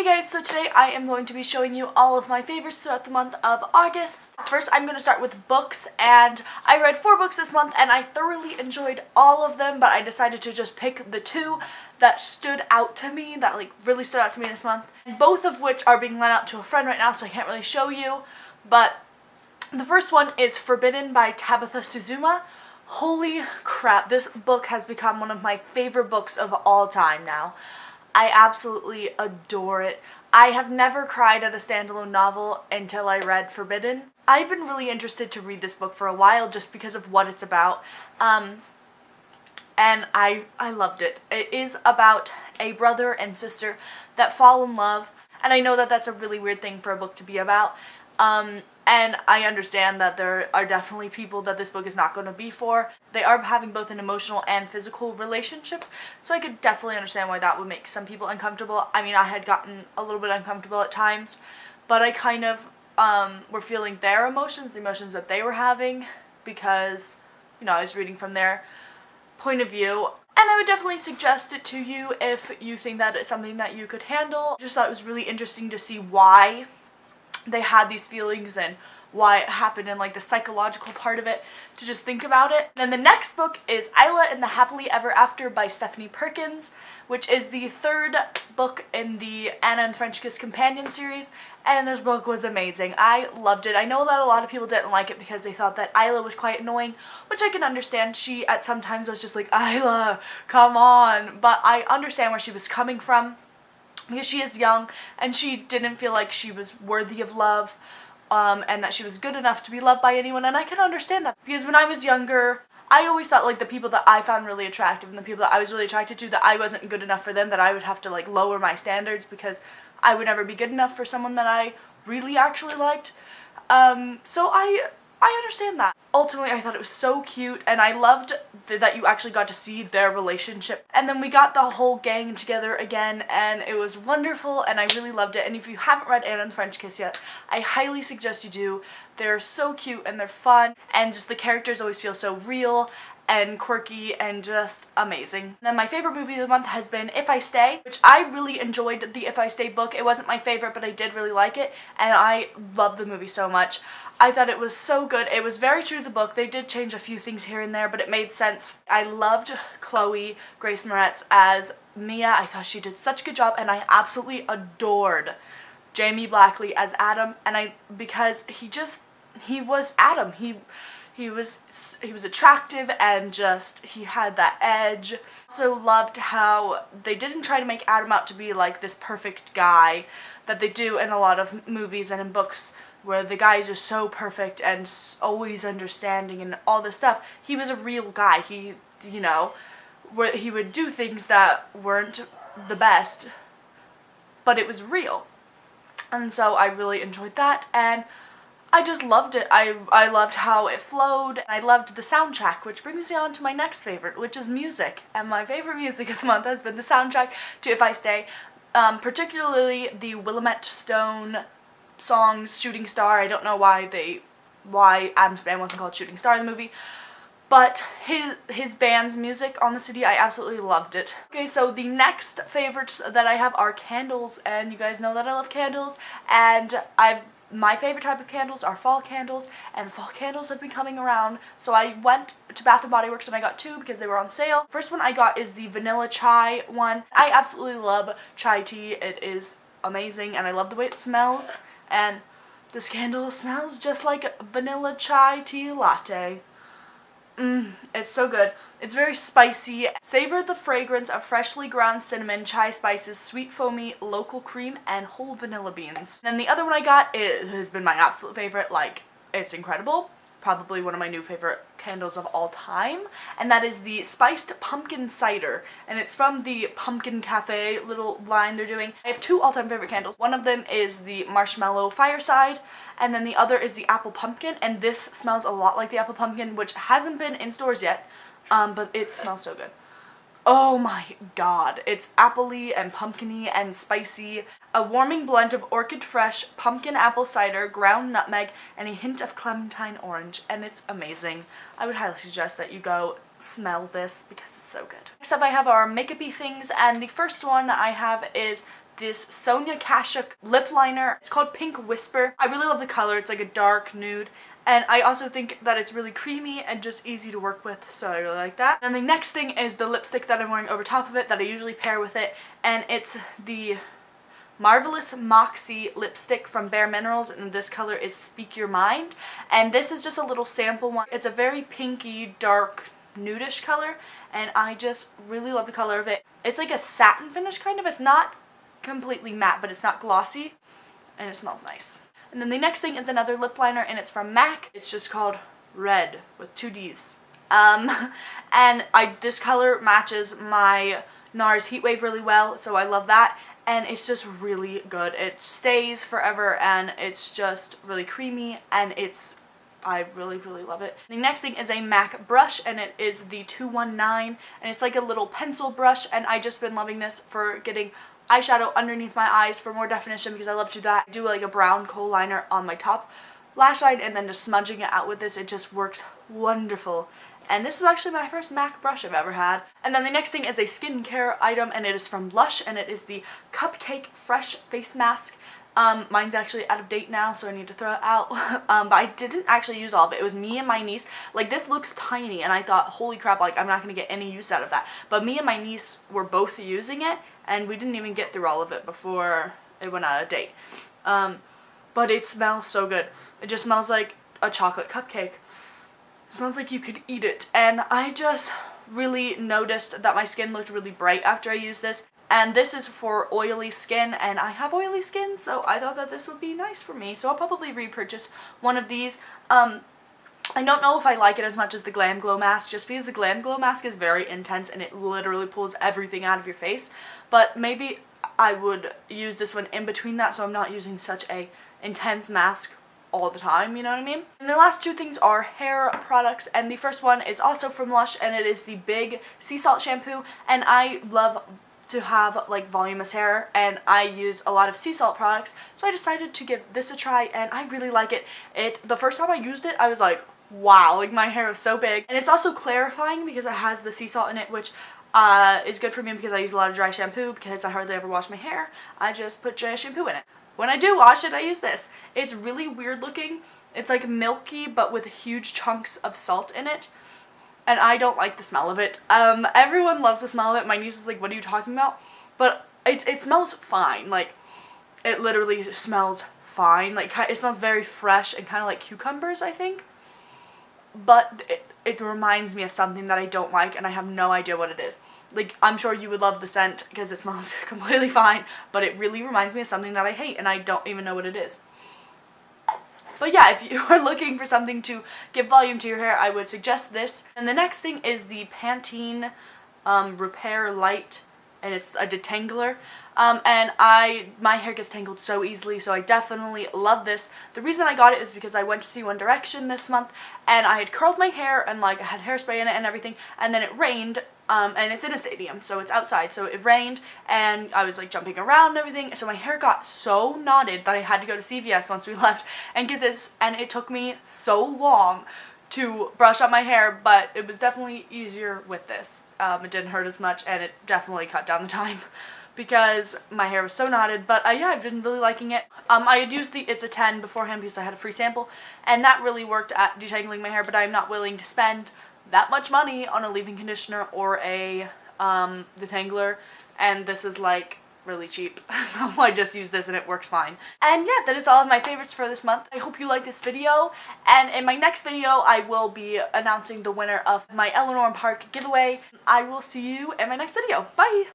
Hey guys, so today I am going to be showing you all of my favorites throughout the month of August. First, I'm going to start with books, and I read 4 books this month and I thoroughly enjoyed all of them, but I decided to just pick the 2 that stood out to me, that really stood out to me this month. Both of which are being lent out to a friend right now, so I can't really show you, but the first one is Forbidden by Tabitha Suzuma. Holy crap, this book has become one of my favorite books of all time now. I absolutely adore it. I have never cried at a standalone novel until I read Forbidden. I've been really interested to read this book for a while just because of what it's about, and I loved it. It is about a brother and sister that fall in love, and I know that that's a really weird thing for a book to be about, and I understand that there are definitely people that this book is not going to be for. They are having both an emotional and physical relationship, so I could definitely understand why that would make some people uncomfortable. I mean, I had gotten a little bit uncomfortable at times, but I kind of were feeling their emotions, the emotions that they were having, because, you know, I was reading from their point of view. And I would definitely suggest it to you if you think that it's something that you could handle. I just thought it was really interesting to see why they had these feelings and why it happened and the psychological part of it, to just think about it. Then the next book is Isla and the Happily Ever After by Stephanie Perkins, which is the 3rd book in the Anna and the French Kiss Companion series, and this book was amazing. I loved it. I know that a lot of people didn't like it because they thought that Isla was quite annoying, which I can understand. She at some times was just like, Isla, come on, but I understand where she was coming from, because she is young and she didn't feel like she was worthy of love, and that she was good enough to be loved by anyone, and I can understand that, because when I was younger, I always thought the people that I found really attractive and the people that I was really attracted to, that I wasn't good enough for them, that I would have to lower my standards because I would never be good enough for someone that I really actually liked. So I understand that. Ultimately, I thought it was so cute, and I loved that you actually got to see their relationship. And then we got the whole gang together again, and it was wonderful, and I really loved it. And if you haven't read Anna and the French Kiss yet, I highly suggest you do. They're so cute, and they're fun, and just the characters always feel so real and quirky and just amazing. Then my favorite movie of the month has been If I Stay, which I really enjoyed. The If I Stay book, it wasn't my favorite, but I did really like it, and I loved the movie so much. I thought it was so good. It was very true to the book. They did change a few things here and there, but it made sense. I loved Chloe Grace Moretz as Mia. I thought she did such a good job, and I absolutely adored Jamie Blackley as Adam, and because he was Adam. He was attractive, and just, he had that edge. Also loved how they didn't try to make Adam out to be this perfect guy that they do in a lot of movies and in books, where the guy is just so perfect and always understanding and all this stuff. He was a real guy. He, where he would do things that weren't the best, but it was real. And so I really enjoyed that, and I just loved it. I loved how it flowed, and I loved the soundtrack, which brings me on to my next favorite, which is music. And my favorite music of the month has been the soundtrack to If I Stay, particularly the Willamette Stone songs Shooting Star. I don't know why Adam's band wasn't called Shooting Star in the movie, but his band's music on the CD, I absolutely loved it. Okay, so the next favorites that I have are candles, and you guys know that I love candles, and my favorite type of candles are fall candles, and fall candles have been coming around, so I went to Bath & Body Works and I got 2 because they were on sale. First one I got is the vanilla chai one. I absolutely love chai tea. It is amazing, and I love the way it smells, and this candle smells just like a vanilla chai tea latte. It's so good. It's very spicy. Savor the fragrance of freshly ground cinnamon, chai spices, sweet foamy, local cream, and whole vanilla beans. And then the other one I got, it has been my absolute favorite. It's incredible. Probably one of my new favorite candles of all time, and that is the Spiced Pumpkin Cider, and it's from the Pumpkin Cafe little line they're doing. I have 2 all-time favorite candles. One of them is the Marshmallow Fireside, and then the other is the Apple Pumpkin, and this smells a lot like the Apple Pumpkin, which hasn't been in stores yet, but it smells so good. Oh my god, it's appley and pumpkin-y and spicy. A warming blend of orchid fresh, pumpkin apple cider, ground nutmeg, and a hint of clementine orange, and it's amazing. I would highly suggest that you go smell this because it's so good. Next up I have our makeup-y things, and the first one I have is this Sonia Kashuk lip liner. It's called Pink Whisper. I really love the color. It's like a dark nude. And I also think that it's really creamy and just easy to work with, so I really like that. And the next thing is the lipstick that I'm wearing over top of it that I usually pair with it. And it's the Marvelous Moxie lipstick from Bare Minerals, and this color is Speak Your Mind. And this is just a little sample one. It's a very pinky, dark, nudish color, and I just really love the color of it. It's like a satin finish kind of. It's not completely matte, but it's not glossy, and it smells nice. And then the next thing is another lip liner, and it's from MAC. It's just called Red with 2 D's. And this color matches my NARS Heatwave really well, so I love that. And it's just really good. It stays forever, and it's just really creamy, and I really, really love it. The next thing is a MAC brush, and it is the 219, and it's like a little pencil brush, and I just been loving this for getting eyeshadow underneath my eyes for more definition, because I love to do that. I do like a brown kohl liner on my top lash line, and then just smudging it out with this, it just works wonderful. And this is actually my first MAC brush I've ever had. And then the next thing is a skincare item, and it is from Lush, and it is the Cupcake Fresh Face Mask. Mine's actually out of date now, so I need to throw it out. But I didn't actually use all of it. It was me and my niece. Like, this looks tiny, and I thought, holy crap, like, I'm not going to get any use out of that. But me and my niece were both using it, and we didn't even get through all of it before it went out of date. But it smells so good. It just smells like a chocolate cupcake. It smells like you could eat it. And I just really noticed that my skin looked really bright after I used this. And this is for oily skin, and I have oily skin, so I thought that this would be nice for me. So I'll probably repurchase one of these. I don't know if I like it as much as the Glam Glow mask, just because the Glam Glow mask is very intense and it literally pulls everything out of your face. But maybe I would use this one in between that, so I'm not using such a intense mask all the time, you know what I mean? And the last 2 things are hair products, and the first one is also from Lush, and it is the Big Sea Salt shampoo, and I love to have like voluminous hair, and I use a lot of sea salt products, so I decided to give this a try, and I really like it. The first time I used it, I was like, wow, like my hair is so big. And it's also clarifying because it has the sea salt in it, which is good for me because I use a lot of dry shampoo because I hardly ever wash my hair. I just put dry shampoo in it. When I do wash it, I use this. It's really weird looking. It's like milky but with huge chunks of salt in it. And I don't like the smell of it. Everyone loves the smell of it. My niece is like, what are you talking about? But it smells fine. Like, it literally smells fine. Like, it smells very fresh and kind of like cucumbers, I think. But it reminds me of something that I don't like, and I have no idea what it is. Like, I'm sure you would love the scent because it smells completely fine, but it really reminds me of something that I hate, and I don't even know what it is. But yeah, if you are looking for something to give volume to your hair, I would suggest this. And the next thing is the Pantene Repair Light, and it's a detangler. And my hair gets tangled so easily, so I definitely love this. The reason I got it is because I went to see One Direction this month, and I had curled my hair, and like I had hairspray in it and everything, and then it rained, and it's in a stadium, so it's outside, so it rained, and I was like jumping around and everything, so my hair got so knotted that I had to go to CVS once we left and get this, and it took me so long to brush up my hair, but it was definitely easier with this. It didn't hurt as much, and it definitely cut down the time because my hair was so knotted. But yeah, I've been really liking it. I had used the It's a 10 beforehand because I had a free sample, and that really worked at detangling my hair, but I'm not willing to spend that much money on a leave-in conditioner or a detangler, and this is like really cheap, so I just use this and it works fine. And yeah, that is all of my favorites for this month. I hope you like this video, and in my next video I will be announcing the winner of my Eleanor Park giveaway. I will see you in my next video. Bye!